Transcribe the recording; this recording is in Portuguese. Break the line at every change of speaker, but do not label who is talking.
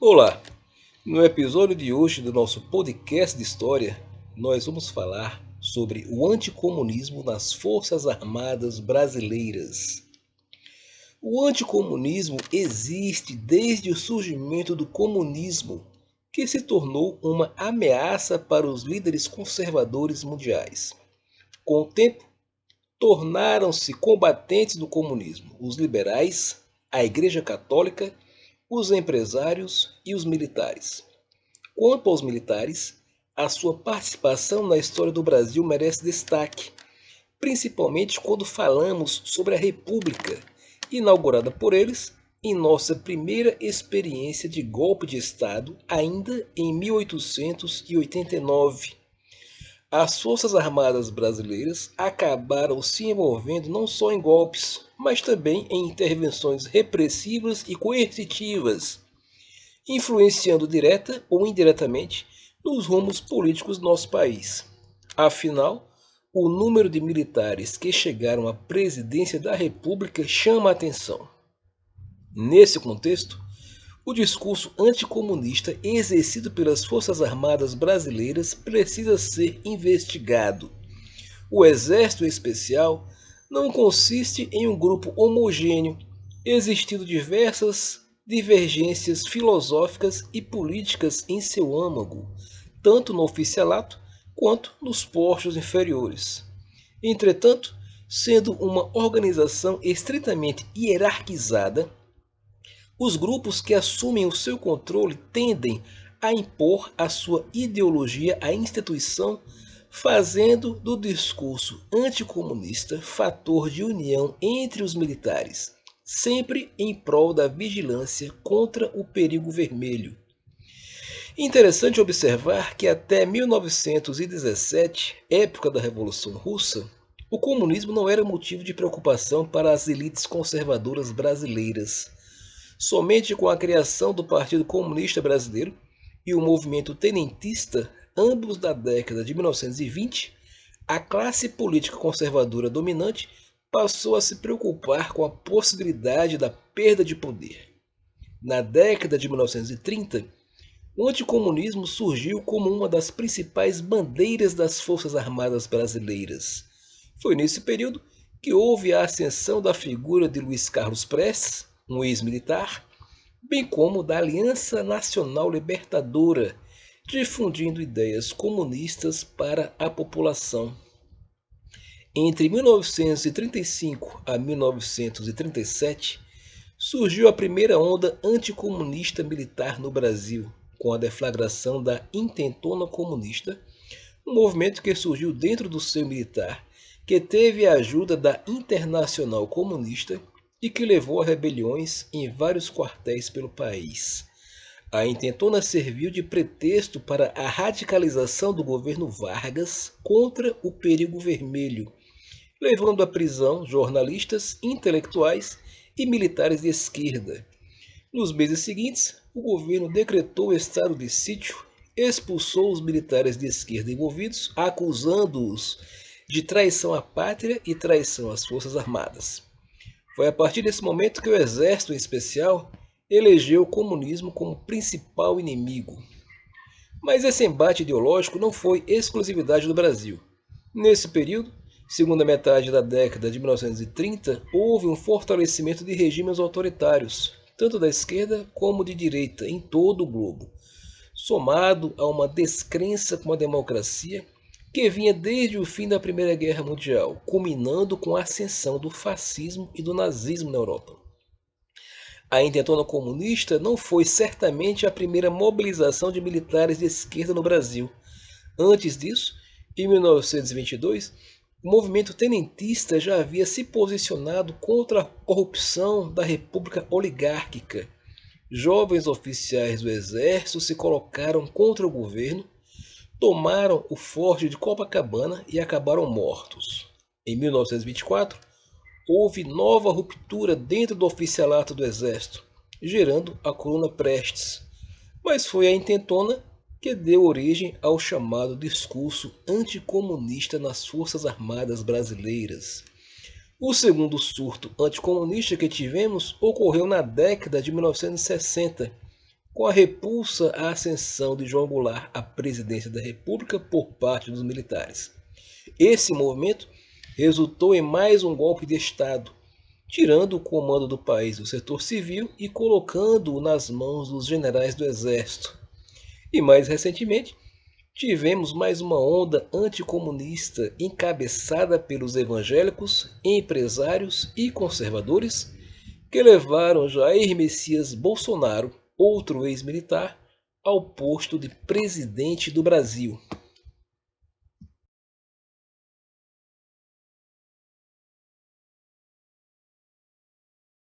Olá! No episódio de hoje do nosso podcast de história, nós vamos falar sobre o anticomunismo nas Forças Armadas Brasileiras. O anticomunismo existe desde o surgimento do comunismo, que se tornou uma ameaça para os líderes conservadores mundiais. Com o tempo, tornaram-se combatentes do comunismo os liberais, a Igreja Católica, os empresários e os militares. Quanto aos militares, a sua participação na história do Brasil merece destaque, principalmente quando falamos sobre a República, inaugurada por eles em nossa primeira experiência de golpe de Estado, ainda em 1889. As Forças Armadas Brasileiras acabaram se envolvendo não só em golpes, mas também em intervenções repressivas e coercitivas, influenciando direta ou indiretamente nos rumos políticos do nosso país. Afinal, o número de militares que chegaram à presidência da República chama a atenção. Nesse contexto, o discurso anticomunista exercido pelas Forças Armadas Brasileiras precisa ser investigado. O Exército Especial não consiste em um grupo homogêneo, existindo diversas divergências filosóficas e políticas em seu âmago, tanto no oficialato quanto nos postos inferiores. Entretanto, sendo uma organização estritamente hierarquizada, os grupos que assumem o seu controle tendem a impor a sua ideologia à instituição, fazendo do discurso anticomunista fator de união entre os militares, sempre em prol da vigilância contra o perigo vermelho. Interessante observar que até 1917, época da Revolução Russa, o comunismo não era motivo de preocupação para as elites conservadoras brasileiras. Somente com a criação do Partido Comunista Brasileiro e o movimento tenentista, ambos da década de 1920, a classe política conservadora dominante passou a se preocupar com a possibilidade da perda de poder. Na década de 1930, o anticomunismo surgiu como uma das principais bandeiras das Forças Armadas Brasileiras. Foi nesse período que houve a ascensão da figura de Luiz Carlos Prestes, um ex-militar, bem como da Aliança Nacional Libertadora, difundindo ideias comunistas para a população. Entre 1935 a 1937, surgiu a primeira onda anticomunista militar no Brasil, com a deflagração da Intentona Comunista, um movimento que surgiu dentro do seio militar, que teve a ajuda da Internacional Comunista e que levou a rebeliões em vários quartéis pelo país. A Intentona serviu de pretexto para a radicalização do governo Vargas contra o perigo vermelho, levando à prisão jornalistas, intelectuais e militares de esquerda. Nos meses seguintes, o governo decretou o estado de sítio, expulsou os militares de esquerda envolvidos, acusando-os de traição à pátria e traição às Forças Armadas. Foi a partir desse momento que o Exército Especial elegeu o comunismo como principal inimigo. Mas esse embate ideológico não foi exclusividade do Brasil. Nesse período, segunda metade da década de 1930, houve um fortalecimento de regimes autoritários, tanto da esquerda como de direita, em todo o globo, somado a uma descrença com a democracia que vinha desde o fim da Primeira Guerra Mundial, culminando com a ascensão do fascismo e do nazismo na Europa. A Intentona Comunista não foi certamente a primeira mobilização de militares de esquerda no Brasil. Antes disso, em 1922, o movimento tenentista já havia se posicionado contra a corrupção da República Oligárquica. Jovens oficiais do exército se colocaram contra o governo, tomaram o forte de Copacabana e acabaram mortos. Em 1924, houve nova ruptura dentro do oficialato do exército, gerando a coluna Prestes, mas foi a Intentona que deu origem ao chamado discurso anticomunista nas Forças Armadas Brasileiras. O segundo surto anticomunista que tivemos ocorreu na década de 1960, com a repulsa à ascensão de João Goulart à presidência da República por parte dos militares. Esse movimento resultou em mais um golpe de Estado, tirando o comando do país do setor civil e colocando-o nas mãos dos generais do Exército. E mais recentemente, tivemos mais uma onda anticomunista encabeçada pelos evangélicos, empresários e conservadores que levaram Jair Messias Bolsonaro, outro ex-militar, ao posto de presidente do Brasil.